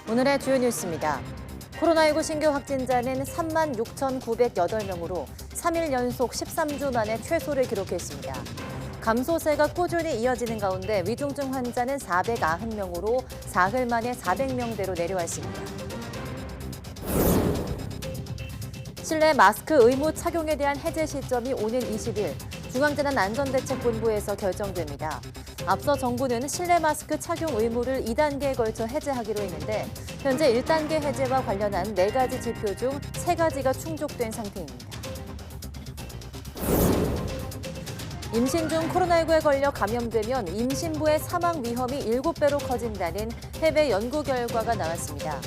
오늘의 주요 뉴스입니다. 코로나19 신규 확진자는 36,908명으로 3일 연속 13주 만에 최소를 기록했습니다. 감소세가 꾸준히 이어지는 가운데 위중증 환자는 490명으로 사흘 만에 400명대로 내려왔습니다. 실내 마스크 의무 착용에 대한 해제 시점이 오는 20일 중앙재난안전대책본부에서 결정됩니다. 앞서 정부는 실내 마스크 착용 의무를 2단계에 걸쳐 해제하기로 했는데 현재 1단계 해제와 관련한 4가지 지표 중 3가지가 충족된 상태입니다. 임신 중 코로나19에 걸려 감염되면 임신부의 사망 위험이 7배로 커진다는 해외 연구 결과가 나왔습니다.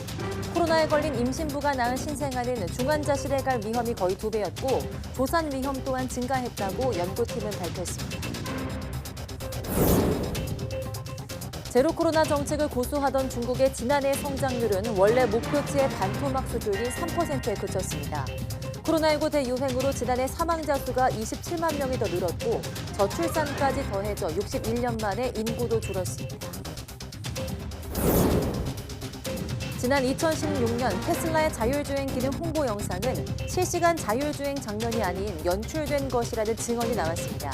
코로나에 걸린 임신부가 낳은 신생아는 중환자실에 갈 위험이 거의 2배였고 조산 위험 또한 증가했다고 연구팀은 밝혔습니다. 제로 코로나 정책을 고수하던 중국의 지난해 성장률은 원래 목표치의 반토막 수준인 3%에 그쳤습니다. 코로나19 대유행으로 지난해 사망자 수가 27만 명이 더 늘었고 저출산까지 더해져 61년 만에 인구도 줄었습니다. 지난 2016년 테슬라의 자율주행 기능 홍보 영상은 실시간 자율주행 장면이 아닌 연출된 것이라는 증언이 나왔습니다.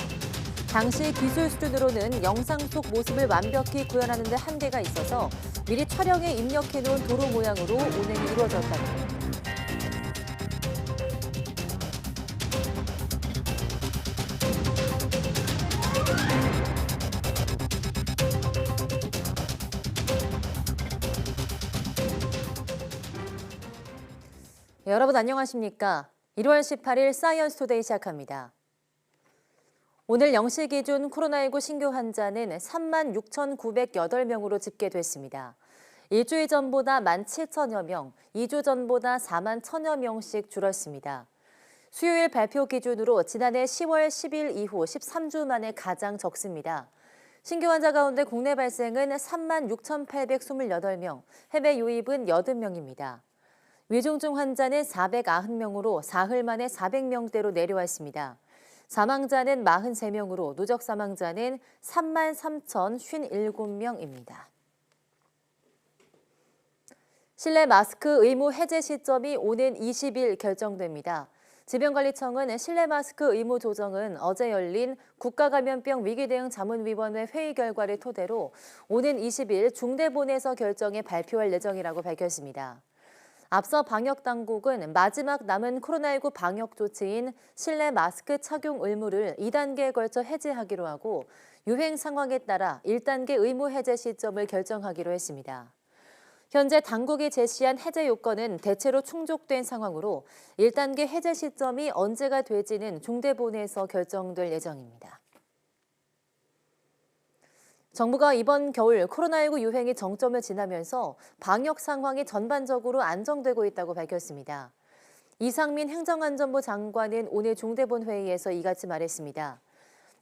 당시 기술 수준으로는 영상 속 모습을 완벽히 구현하는 데 한계가 있어서 미리 촬영에 입력해놓은 도로 모양으로 운행이 이루어졌다고 합니다. 여러분 안녕하십니까? 1월 18일 사이언스 투데이 시작합니다. 오늘 0시 기준 코로나19 신규 환자는 36,908명으로 집계됐습니다. 일주일 전보다 17,000여 명, 2주 전보다 4만 1,000여 명씩 줄었습니다. 수요일 발표 기준으로 지난해 10월 10일 이후 13주 만에 가장 적습니다. 신규 환자 가운데 국내 발생은 36,828명, 해외 유입은 80명입니다. 위중증 환자는 490명으로 사흘 만에 400명대로 내려왔습니다. 사망자는 43명으로 누적 사망자는 33,057명입니다. 실내 마스크 의무 해제 시점이 오는 20일 결정됩니다. 질병관리청은 실내 마스크 의무 조정은 어제 열린 국가감염병 위기대응 자문위원회 회의 결과를 토대로 오는 20일 중대본에서 결정해 발표할 예정이라고 밝혔습니다. 앞서 방역당국은 마지막 남은 코로나19 방역 조치인 실내 마스크 착용 의무를 2단계에 걸쳐 해제하기로 하고 유행 상황에 따라 1단계 의무 해제 시점을 결정하기로 했습니다. 현재 당국이 제시한 해제 요건은 대체로 충족된 상황으로 1단계 해제 시점이 언제가 될지는 중대본에서 결정될 예정입니다. 정부가 이번 겨울 코로나19 유행이 정점을 지나면서 방역 상황이 전반적으로 안정되고 있다고 밝혔습니다. 이상민 행정안전부 장관은 오늘 중대본 회의에서 이같이 말했습니다.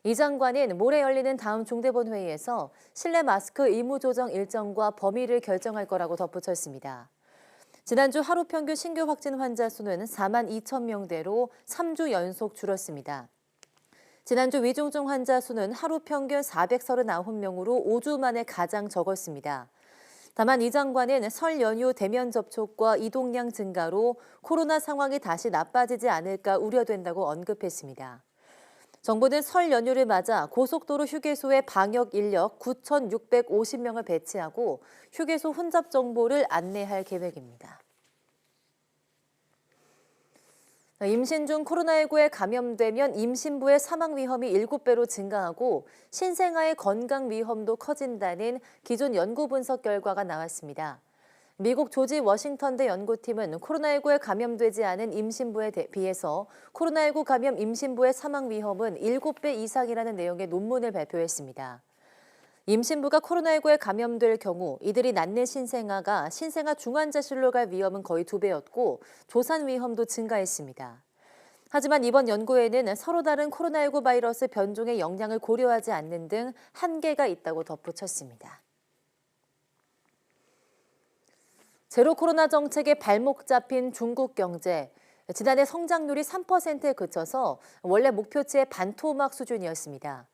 이 장관은 모레 열리는 다음 중대본 회의에서 실내 마스크 의무 조정 일정과 범위를 결정할 거라고 덧붙였습니다. 지난주 하루 평균 신규 확진 환자 수는 4만 2천 명대로 3주 연속 줄었습니다. 지난주 위중증 환자 수는 하루 평균 439명으로 5주 만에 가장 적었습니다. 다만 이 장관은 설 연휴 대면 접촉과 이동량 증가로 코로나 상황이 다시 나빠지지 않을까 우려된다고 언급했습니다. 정부는 설 연휴를 맞아 고속도로 휴게소에 방역 인력 9,650명을 배치하고 휴게소 혼잡 정보를 안내할 계획입니다. 임신 중 코로나19에 감염되면 임신부의 사망 위험이 7배로 증가하고 신생아의 건강 위험도 커진다는 기존 연구 분석 결과가 나왔습니다. 미국 조지 워싱턴대 연구팀은 코로나19에 감염되지 않은 임신부에 비해서 코로나19 감염 임신부의 사망 위험은 7배 이상이라는 내용의 논문을 발표했습니다. 임신부가 코로나19에 감염될 경우 이들이 낳는 신생아가 신생아 중환자실로 갈 위험은 거의 2배였고 조산 위험도 증가했습니다. 하지만 이번 연구에는 서로 다른 코로나19 바이러스 변종의 영향을 고려하지 않는 등 한계가 있다고 덧붙였습니다. 제로 코로나 정책에 발목 잡힌 중국 경제. 지난해 성장률이 3%에 그쳐서 원래 목표치의 반토막 수준이었습니다.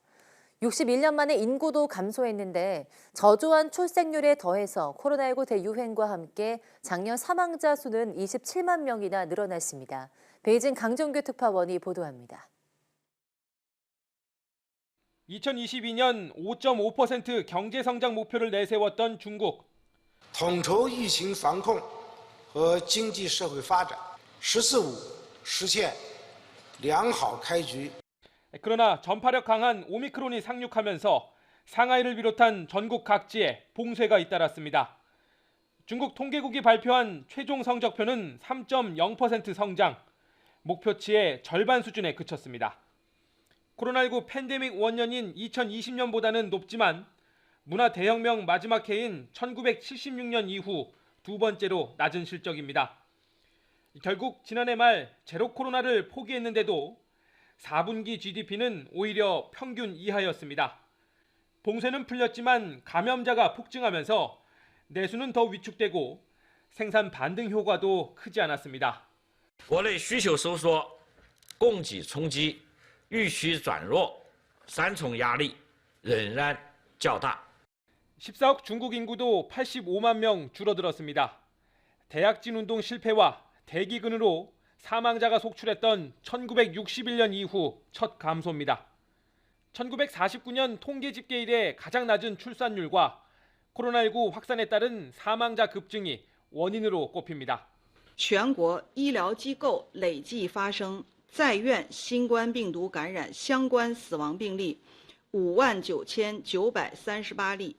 61년 만에 인구도 감소했는데 저조한 출생률에 더해서 코로나19 대유행과 함께 작년 사망자 수는 27만 명이나 늘어났습니다. 베이징 강정규 특파원이 보도합니다. 2022년 5.5% 경제 성장 목표를 내세웠던 중국. 统筹疫情防控和经济社会发展，十四五实现良好开局。 그러나 전파력 강한 오미크론이 상륙하면서 상하이를 비롯한 전국 각지에 봉쇄가 잇따랐습니다. 중국 통계국이 발표한 최종 성적표는 3.0% 성장, 목표치의 절반 수준에 그쳤습니다. 코로나19 팬데믹 원년인 2020년보다는 높지만 문화 대혁명 마지막 해인 1976년 이후 두 번째로 낮은 실적입니다. 결국 지난해 말 제로 코로나를 포기했는데도 4분기 GDP는 오히려 평균 이하였습니다. 봉쇄는 풀렸지만 감염자가 폭증하면서 내수는 더 위축되고 생산 반등 효과도 크지 않았습니다. 国内需求收缩、供给冲击、预需转弱，三重压力仍然较大。 14억 중국 인구도 85만 명 줄어들었습니다. 대약진 운동 실패와 대기근으로 사망자가 속출했던 1961년 이후 첫 감소입니다. 1949년 통계 집계 이래 가장 낮은 출산율과 코로나19 확산에 따른 사망자 급증이 원인으로 꼽힙니다. 全国医疗机构累计发生在院新冠病毒感染相关死亡病例59,938例。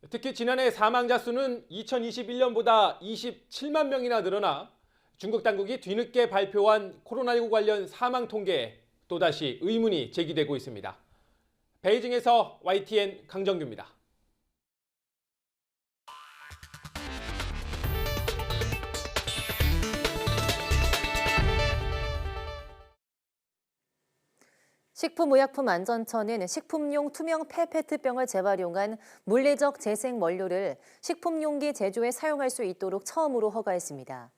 특히 지난해 사망자 수는 2021년보다 27만 명이나 늘어나 중국 당국이 뒤늦게 발표한 코로나19 관련 사망 통계에 또다시 의문이 제기되고 있습니다. 베이징에서 YTN 강정규입니다. 식품의약품안전처는 식품용 투명 폐페트병을 재활용한 물리적 재생 원료를 식품용기 제조에 사용할 수 있도록 처음으로 허가했습니다.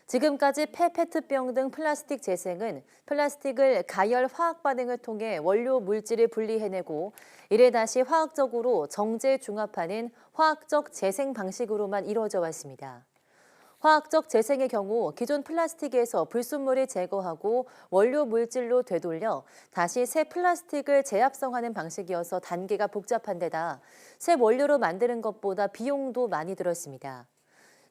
지금까지 폐페트병 등 플라스틱 재생은 플라스틱을 가열 화학 반응을 통해 원료 물질을 분리해내고 이를 다시 화학적으로 정제 중합하는 화학적 재생 방식으로만 이루어져 왔습니다. 화학적 재생의 경우 기존 플라스틱에서 불순물을 제거하고 원료 물질로 되돌려 다시 새 플라스틱을 재합성하는 방식이어서 단계가 복잡한 데다 새 원료로 만드는 것보다 비용도 많이 들었습니다.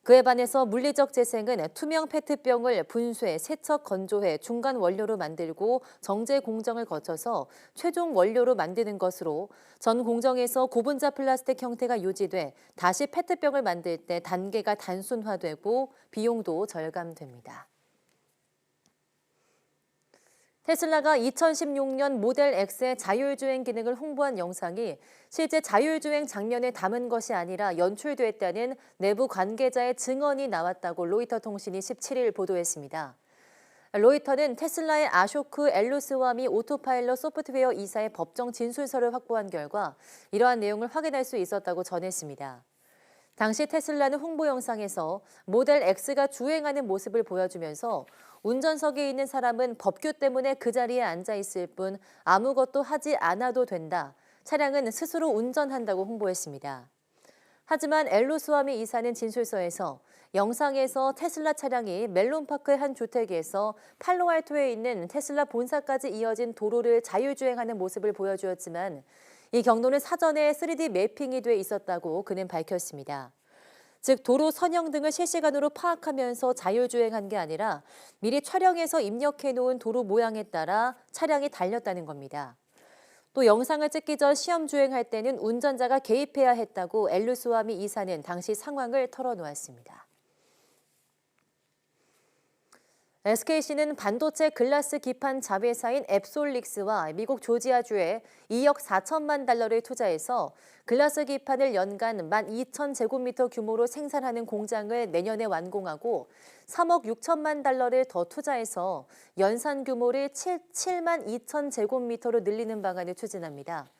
그에 반해서 물리적 재생은 투명 페트병을 분쇄, 세척, 건조해 중간 원료로 만들고 정제 공정을 거쳐서 최종 원료로 만드는 것으로 전 공정에서 고분자 플라스틱 형태가 유지돼 다시 페트병을 만들 때 단계가 단순화되고 비용도 절감됩니다. 테슬라가 2016년 모델 X의 자율주행 기능을 홍보한 영상이 실제 자율주행 장면을 담은 것이 아니라 연출됐다는 내부 관계자의 증언이 나왔다고 로이터 통신이 17일 보도했습니다. 로이터는 테슬라의 아쇼크 엘루스와미 오토파일럿 소프트웨어 이사의 법정 진술서를 확보한 결과 이러한 내용을 확인할 수 있었다고 전했습니다. 당시 테슬라는 홍보 영상에서 모델 X가 주행하는 모습을 보여주면서 운전석에 있는 사람은 법규 때문에 그 자리에 앉아 있을 뿐 아무것도 하지 않아도 된다. 차량은 스스로 운전한다고 홍보했습니다. 하지만 엘루스와미 이사는 진술서에서 영상에서 테슬라 차량이 멜론파크의 한 주택에서 팔로알토에 있는 테슬라 본사까지 이어진 도로를 자율주행하는 모습을 보여주었지만 이 경로는 사전에 3D 매핑이 돼 있었다고 그는 밝혔습니다. 즉 도로 선형 등을 실시간으로 파악하면서 자율주행한 게 아니라 미리 촬영해서 입력해놓은 도로 모양에 따라 차량이 달렸다는 겁니다. 또 영상을 찍기 전 시험 주행할 때는 운전자가 개입해야 했다고 엘루스와미 이사는 당시 상황을 털어놓았습니다. SKC는 반도체 글라스 기판 자회사인 앱솔릭스와 미국 조지아주에 2억 4천만 달러를 투자해서 글라스 기판을 연간 12,000제곱미터 규모로 생산하는 공장을 내년에 완공하고 3억 6천만 달러를 더 투자해서 연산 규모를 7만 2천 제곱미터로 늘리는 방안을 추진합니다.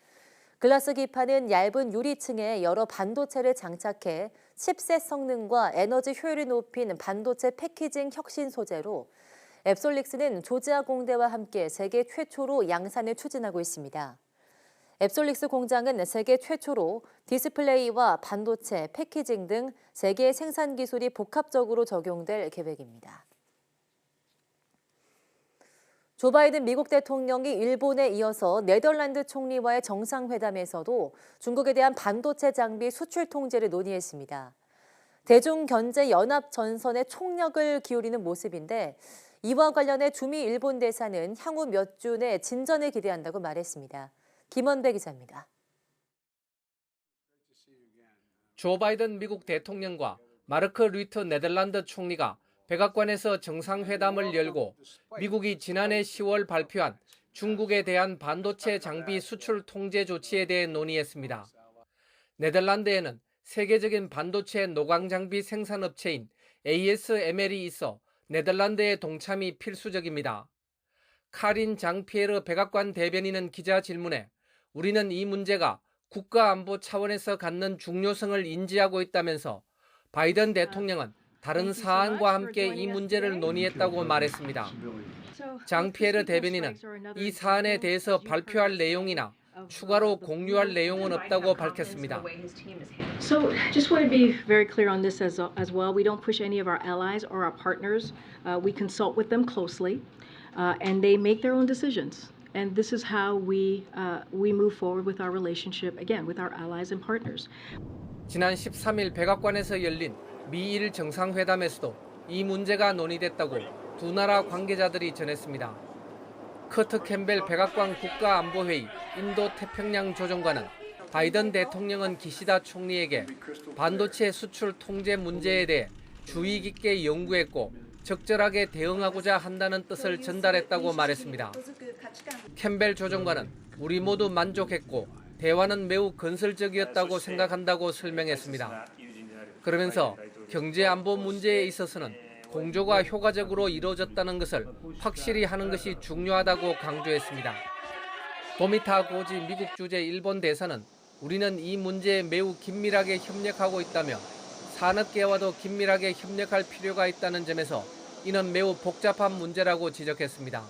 글라스 기판은 얇은 유리층에 여러 반도체를 장착해 칩셋 성능과 에너지 효율을 높인 반도체 패키징 혁신 소재로 앱솔릭스는 조지아 공대와 함께 세계 최초로 양산을 추진하고 있습니다. 앱솔릭스 공장은 세계 최초로 디스플레이와 반도체, 패키징 등 세계의 생산 기술이 복합적으로 적용될 계획입니다. 조 바이든 미국 대통령이 일본에 이어서 네덜란드 총리와의 정상회담에서도 중국에 대한 반도체 장비 수출 통제를 논의했습니다. 대중경제연합전선에 총력을 기울이는 모습인데 이와 관련해 주미 일본 대사는 향후 몇 주 내 진전을 기대한다고 말했습니다. 김원배 기자입니다. 조 바이든 미국 대통령과 마르크 류트 네덜란드 총리가 백악관에서 정상회담을 열고 미국이 지난해 10월 발표한 중국에 대한 반도체 장비 수출 통제 조치에 대해 논의했습니다. 네덜란드에는 세계적인 반도체 노광 장비 생산업체인 ASML이 있어 네덜란드의 동참이 필수적입니다. 카린 장피에르 백악관 대변인은 기자 질문에 우리는 이 문제가 국가안보 차원에서 갖는 중요성을 인지하고 있다면서 바이든 대통령은 다른 사안과 함께 이 문제를 논의했다고 말했습니다. 장피에르 대변인은 이 사안에 대해서 발표할 내용이나 추가로 공유할 내용은 없다고 밝혔습니다. So just want to be very clear on this as well. We don't push any of our allies or our partners. We consult with them closely, and they make their own decisions. And this is how we move forward with our relationship, again, with our allies and partners. 지난 13일 백악관에서 열린 미일 정상회담에서도 이 문제가 논의됐다고 두 나라 관계자들이 전했습니다. 커트 캠벨 백악관 국가안보회의 인도태평양 조정관은 바이든 대통령은 기시다 총리에게 반도체 수출 통제 문제에 대해 주의 깊게 연구했고 적절하게 대응하고자 한다는 뜻을 전달했다고 말했습니다. 캠벨 조정관은 우리 모두 만족했고 대화는 매우 건설적이었다고 생각한다고 설명했습니다. 그러면서 경제안보 문제에 있어서는 공조가 효과적으로 이루어졌다는 것을 확실히 하는 것이 중요하다고 강조했습니다. 도미타 고지 미국 주재 일본 대사는 우리는 이 문제에 매우 긴밀하게 협력하고 있다며 산업계와도 긴밀하게 협력할 필요가 있다는 점에서 이는 매우 복잡한 문제라고 지적했습니다.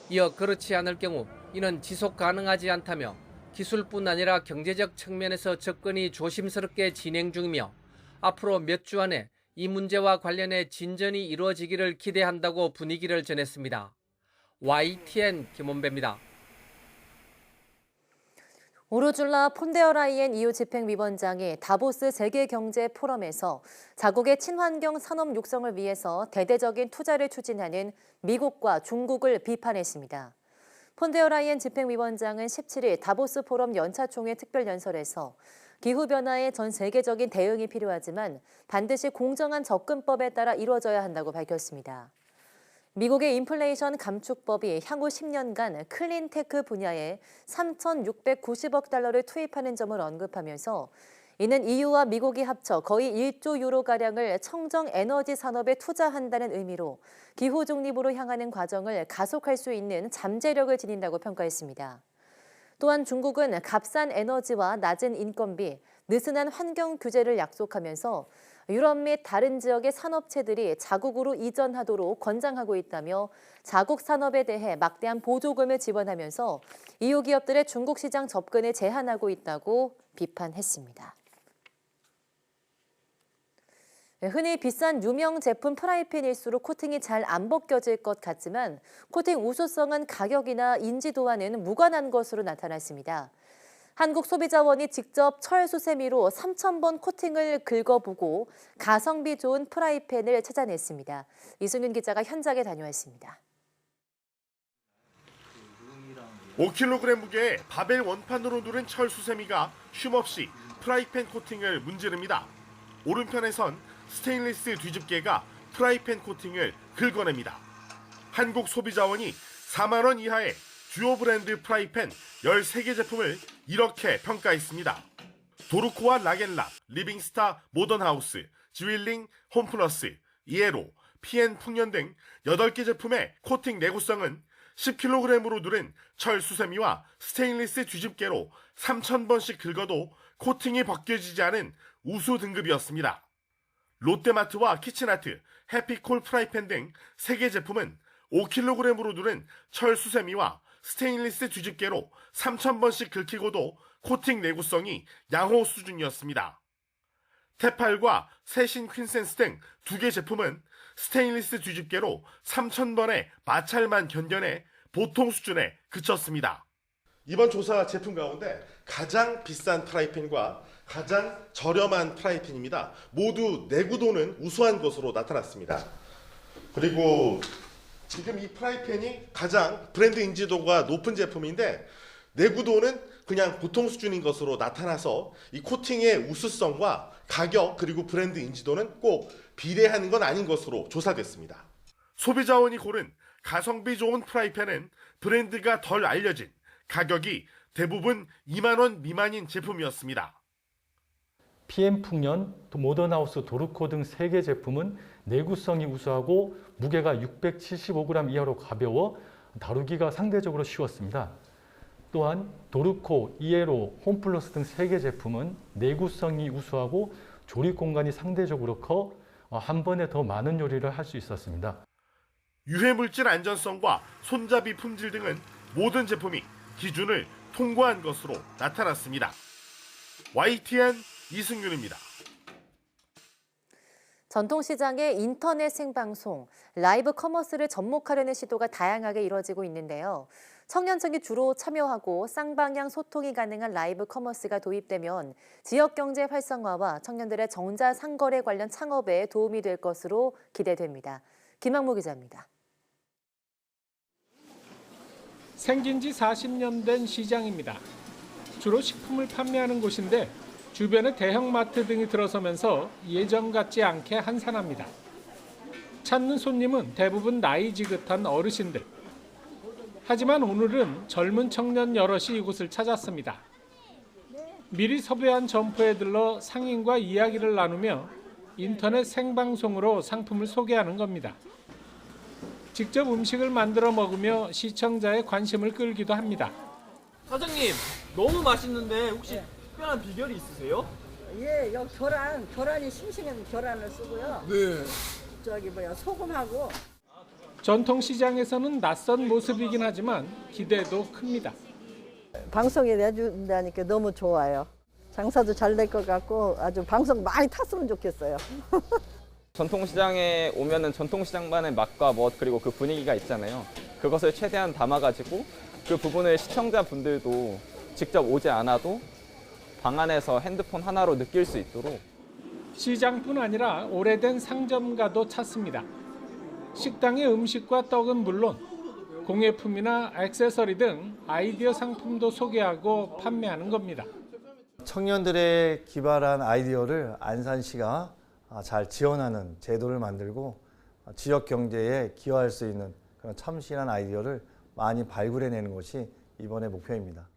이어 그렇지 않을 경우 이는 지속 가능하지 않다며 기술뿐 아니라 경제적 측면에서 접근이 조심스럽게 진행 중이며 앞으로 몇 주 안에 이 문제와 관련해 진전이 이루어지기를 기대한다고 분위기를 전했습니다. YTN 김원배입니다. 우르줄라 폰데어라이엔 EU 집행위원장이 다보스 세계경제포럼에서 자국의 친환경 산업 육성을 위해서 대대적인 투자를 추진하는 미국과 중국을 비판했습니다. 폰데어라이엔 집행위원장은 17일 다보스 포럼 연차총회 특별연설에서 기후변화에 전 세계적인 대응이 필요하지만 반드시 공정한 접근법에 따라 이루어져야 한다고 밝혔습니다. 미국의 인플레이션 감축법이 향후 10년간 클린테크 분야에 3,690억 달러를 투입하는 점을 언급하면서 이는 EU와 미국이 합쳐 거의 1조 유로가량을 청정 에너지 산업에 투자한다는 의미로 기후 중립으로 향하는 과정을 가속할 수 있는 잠재력을 지닌다고 평가했습니다. 또한 중국은 값싼 에너지와 낮은 인건비, 느슨한 환경 규제를 약속하면서 유럽 및 다른 지역의 산업체들이 자국으로 이전하도록 권장하고 있다며 자국 산업에 대해 막대한 보조금을 지원하면서 EU 기업들의 중국 시장 접근을 제한하고 있다고 비판했습니다. 흔히 비싼 유명 제품 프라이팬일수록 코팅이 잘 안 벗겨질 것 같지만 코팅 우수성은 가격이나 인지도와는 무관한 것으로 나타났습니다. 한국소비자원이 직접 철수세미로 3,000번 코팅을 긁어보고 가성비 좋은 프라이팬을 찾아냈습니다. 이승윤 기자가 현장에 다녀왔습니다. 5kg 무게의 바벨 원판으로 누른 철수세미가 쉼없이 프라이팬 코팅을 문지릅니다. 오른편에선 스테인리스 뒤집개가 프라이팬 코팅을 긁어냅니다. 한국소비자원이 4만 원 이하의 주요 브랜드 프라이팬 13개 제품을 이렇게 평가했습니다. 도르코와 라겐락, 리빙스타 모던하우스, 지윌링 홈플러스, 이에로, PN 풍년 등 8개 제품의 코팅 내구성은 10kg으로 누른 철수세미와 스테인리스 뒤집개로 3,000번씩 긁어도 코팅이 벗겨지지 않은 우수 등급이었습니다. 롯데마트와 키친아트, 해피콜 프라이팬 등 3개 제품은 5kg으로 누른 철수세미와 스테인리스 뒤집개로 3,000번씩 긁히고도 코팅 내구성이 양호 수준이었습니다. 테팔과 세신 퀸센스 등 2개 제품은 스테인리스 뒤집개로 3,000번의 마찰만 견뎌내 보통 수준에 그쳤습니다. 이번 조사 제품 가운데 가장 비싼 프라이팬과 가장 저렴한 프라이팬입니다. 모두 내구도는 우수한 것으로 나타났습니다. 그리고 지금 이 프라이팬이 가장 브랜드 인지도가 높은 제품인데 내구도는 그냥 보통 수준인 것으로 나타나서 이 코팅의 우수성과 가격 그리고 브랜드 인지도는 꼭 비례하는 건 아닌 것으로 조사됐습니다. 소비자원이 고른 가성비 좋은 프라이팬은 브랜드가 덜 알려진 가격이 대부분 2만 원 미만인 제품이었습니다. PM 풍년, 모던하우스, 도르코 등 3개 제품은 내구성이 우수하고 무게가 675g 이하로 가벼워 다루기가 상대적으로 쉬웠습니다. 또한 도르코, 이에로, 홈플러스 등 3개 제품은 내구성이 우수하고 조립 공간이 상대적으로 커 한 번에 더 많은 요리를 할 수 있었습니다. 유해물질 안전성과 손잡이 품질 등은 모든 제품이 기준을 통과한 것으로 나타났습니다. YTN 이승윤입니다. 전통시장의 인터넷 생방송, 라이브 커머스를 접목하려는 시도가 다양하게 이뤄지고 있는데요. 청년층이 주로 참여하고 쌍방향 소통이 가능한 라이브 커머스가 도입되면 지역경제 활성화와 청년들의 전자상거래 관련 창업에 도움이 될 것으로 기대됩니다. 김학무 기자입니다. 생긴 지 40년 된 시장입니다. 주로 식품을 판매하는 곳인데 주변에 대형마트 등이 들어서면서 예전 같지 않게 한산합니다. 찾는 손님은 대부분 나이 지긋한 어르신들. 하지만 오늘은 젊은 청년 여럿이 이곳을 찾았습니다. 미리 섭외한 점포에 들러 상인과 이야기를 나누며 인터넷 생방송으로 상품을 소개하는 겁니다. 직접 음식을 만들어 먹으며 시청자의 관심을 끌기도 합니다. 사장님, 너무 맛있는데 혹시 특별한 비결이 있으세요? 예, 여기 계란이 싱싱한 계란을 쓰고요. 네. 소금하고. 전통시장에서는 낯선 모습이긴 하지만 기대도 큽니다. 방송에 내준다니까 너무 좋아요. 장사도 잘 될 것 같고 아주 방송 많이 탔으면 좋겠어요. 전통시장에 오면은 전통시장만의 맛과 멋 그리고 그 분위기가 있잖아요. 그것을 최대한 담아가지고 그 부분을 시청자분들도 직접 오지 않아도 방 안에서 핸드폰 하나로 느낄 수 있도록. 시장뿐 아니라 오래된 상점가도 찾습니다. 식당의 음식과 떡은 물론 공예품이나 액세서리 등 아이디어 상품도 소개하고 판매하는 겁니다. 청년들의 기발한 아이디어를 안산시가 잘 지원하는 제도를 만들고 지역 경제에 기여할 수 있는 그런 참신한 아이디어를 많이 발굴해내는 것이 이번의 목표입니다.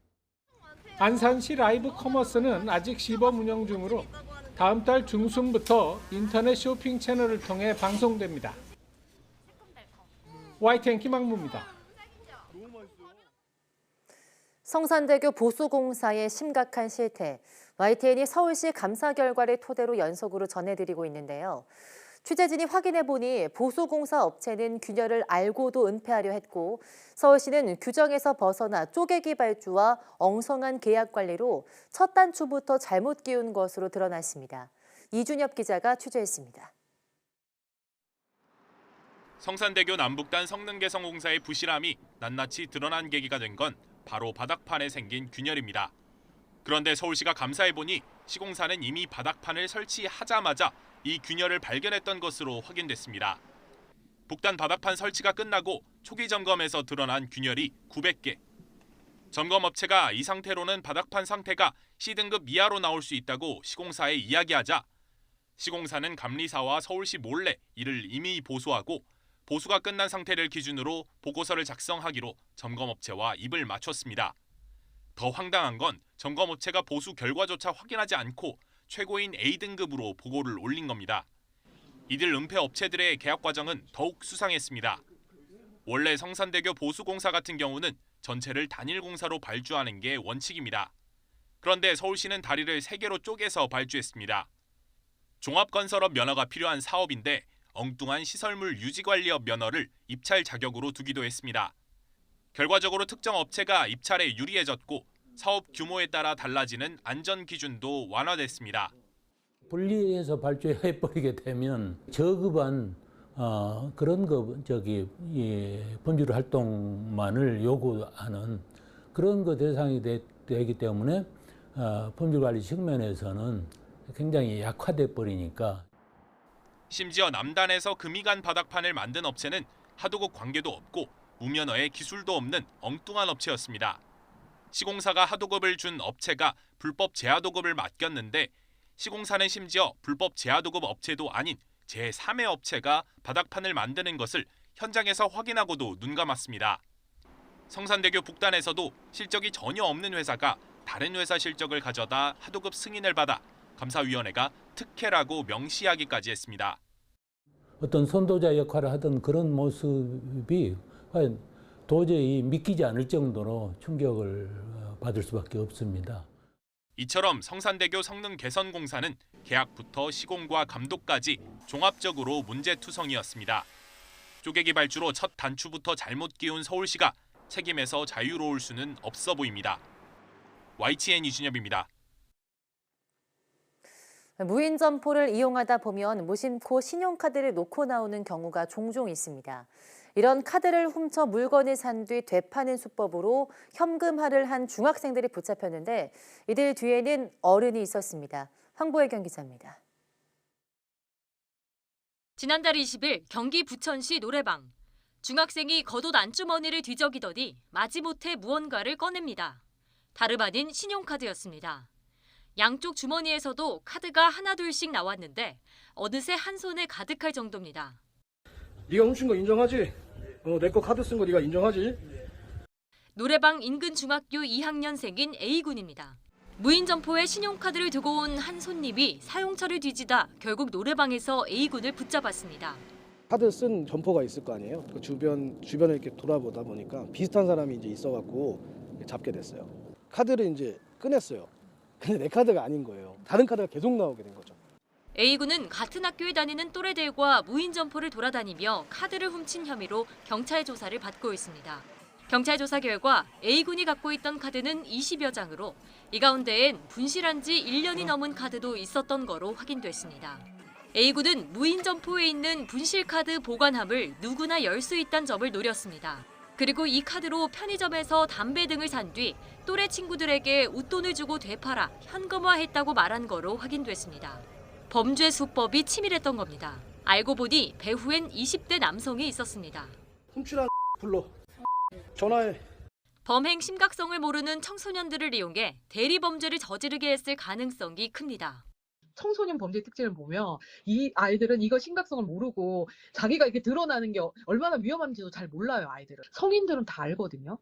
안산시 라이브 커머스는 아직 시범 운영 중으로 다음 달 중순부터 인터넷 쇼핑 채널을 통해 방송됩니다. YTN 김학무입니다. 성산대교 보수공사의 심각한 실태, YTN이 서울시 감사 결과를 토대로 연속으로 전해드리고 있는데요. 취재진이 확인해보니 보수공사 업체는 균열을 알고도 은폐하려 했고 서울시는 규정에서 벗어나 쪼개기 발주와 엉성한 계약 관리로 첫 단추부터 잘못 끼운 것으로 드러났습니다. 이준엽 기자가 취재했습니다. 성산대교 남북단 성능개성공사의 부실함이 낱낱이 드러난 계기가 된 건 바로 바닥판에 생긴 균열입니다. 그런데 서울시가 감사해보니 시공사는 이미 바닥판을 설치하자마자 이 균열을 발견했던 것으로 확인됐습니다. 북단 바닥판 설치가 끝나고 초기 점검에서 드러난 균열이 900개. 점검업체가 이 상태로는 바닥판 상태가 C등급 이하로 나올 수 있다고 시공사에 이야기하자 시공사는 감리사와 서울시 몰래 이를 이미 보수하고 보수가 끝난 상태를 기준으로 보고서를 작성하기로 점검업체와 입을 맞췄습니다. 더 황당한 건 점검업체가 보수 결과조차 확인하지 않고 최고인 A등급으로 보고를 올린 겁니다. 이들 은폐 업체들의 계약 과정은 더욱 수상했습니다. 원래 성산대교 보수공사 같은 경우는 전체를 단일 공사로 발주하는 게 원칙입니다. 그런데 서울시는 다리를 3개로 쪼개서 발주했습니다. 종합건설업 면허가 필요한 사업인데 엉뚱한 시설물 유지관리업 면허를 입찰 자격으로 두기도 했습니다. 결과적으로 특정 업체가 입찰에 유리해졌고 사업 규모에 따라 달라지는 안전 기준도 완화됐습니다. 분리해서 발주해버리게 되면 저급한 그런 분류 활동만을 요구하는 그런 거 대상이 되기 때문에 품질 관리 측면에서는 굉장히 약화돼 버리니까. 심지어 남단에서 금이간 바닥판을 만든 업체는 하도급 관계도 없고 무면허에 기술도 없는 엉뚱한 업체였습니다. 시공사가 하도급을 준 업체가 불법 재하도급을 맡겼는데 시공사는 심지어 불법 재하도급 업체도 아닌 제3의 업체가 바닥판을 만드는 것을 현장에서 확인하고도 눈감았습니다. 성산대교 북단에서도 실적이 전혀 없는 회사가 다른 회사 실적을 가져다 하도급 승인을 받아 감사위원회가 특혜라고 명시하기까지 했습니다. 어떤 선도자 역할을 하던 그런 모습이 도저히 믿기지 않을 정도로 충격을 받을 수밖에 없습니다. 이처럼 성산대교 성능개선공사는 계약부터 시공과 감독까지 종합적으로 문제투성이었습니다. 쪼개기 발주로 첫 단추부터 잘못 끼운 서울시가 책임에서 자유로울 수는 없어 보입니다. YTN 이준엽입니다. 무인 점포를 이용하다 보면 무심코 신용카드를 놓고 나오는 경우가 종종 있습니다. 이런 카드를 훔쳐 물건을 산 뒤 되파는 수법으로 현금화를 한 중학생들이 붙잡혔는데 이들 뒤에는 어른이 있었습니다. 황보혜경 기자입니다. 지난달 20일 경기 부천시 노래방. 중학생이 겉옷 안주머니를 뒤적이더니 마지못해 무언가를 꺼냅니다. 다름 아닌 신용카드였습니다. 양쪽 주머니에서도 카드가 하나둘씩 나왔는데 어느새 한 손에 가득할 정도입니다. 네가 훔친 거 인정하지? 내 거 카드 쓴 거 네가 인정하지? 노래방 인근 중학교 2학년생인 A군입니다. 무인 점포에 신용카드를 두고 온 한 손님이 사용처를 뒤지다 결국 노래방에서 A군을 붙잡았습니다. 카드 쓴 점포가 있을 거 아니에요? 그 주변을 이렇게 돌아보다 보니까 비슷한 사람이 이제 있어갖고 잡게 됐어요. 카드를 이제 꺼냈어요. 근데 내 카드가 아닌 거예요. 다른 카드가 계속 나오게 된 거죠. A군은 같은 학교에 다니는 또래들과 무인 점포를 돌아다니며 카드를 훔친 혐의로 경찰 조사를 받고 있습니다. 경찰 조사 결과 A군이 갖고 있던 카드는 20여 장으로 이 가운데엔 분실한 지 1년이 넘은 카드도 있었던 거로 확인됐습니다. A군은 무인 점포에 있는 분실 카드 보관함을 누구나 열 수 있다는 점을 노렸습니다. 그리고 이 카드로 편의점에서 담배 등을 산 뒤 또래 친구들에게 웃돈을 주고 되팔아 현금화했다고 말한 거로 확인됐습니다. 범죄 수법이 치밀했던 겁니다. 알고 보니 배후엔 20대 남성이 있었습니다. 훔치라 불러. 전화해. 범행 심각성을 모르는 청소년들을 이용해 대리 범죄를 저지르게 했을 가능성이 큽니다. 청소년 범죄 특징을 보면 이 아이들은 이거 심각성을 모르고 자기가 이렇게 드러나는 게 얼마나 위험한지도 잘 몰라요, 아이들은. 성인들은 다 알거든요.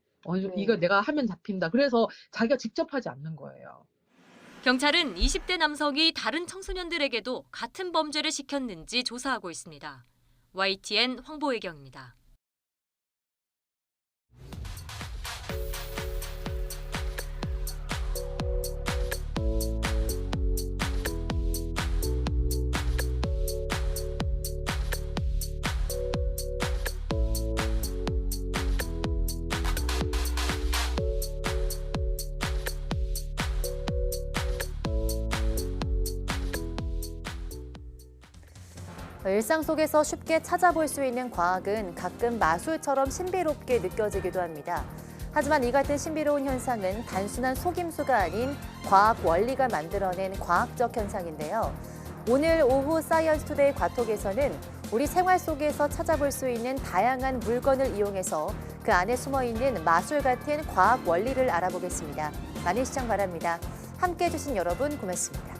이거 내가 하면 잡힌다. 그래서 자기가 직접 하지 않는 거예요. 경찰은 20대 남성이 다른 청소년들에게도 같은 범죄를 시켰는지 조사하고 있습니다. YTN 황보혜경입니다. 일상 속에서 쉽게 찾아볼 수 있는 과학은 가끔 마술처럼 신비롭게 느껴지기도 합니다. 하지만 이 같은 신비로운 현상은 단순한 속임수가 아닌 과학 원리가 만들어낸 과학적 현상인데요. 오늘 오후 사이언스 투데이 과톡에서는 우리 생활 속에서 찾아볼 수 있는 다양한 물건을 이용해서 그 안에 숨어있는 마술 같은 과학 원리를 알아보겠습니다. 많은 시청 바랍니다. 함께해 주신 여러분 고맙습니다.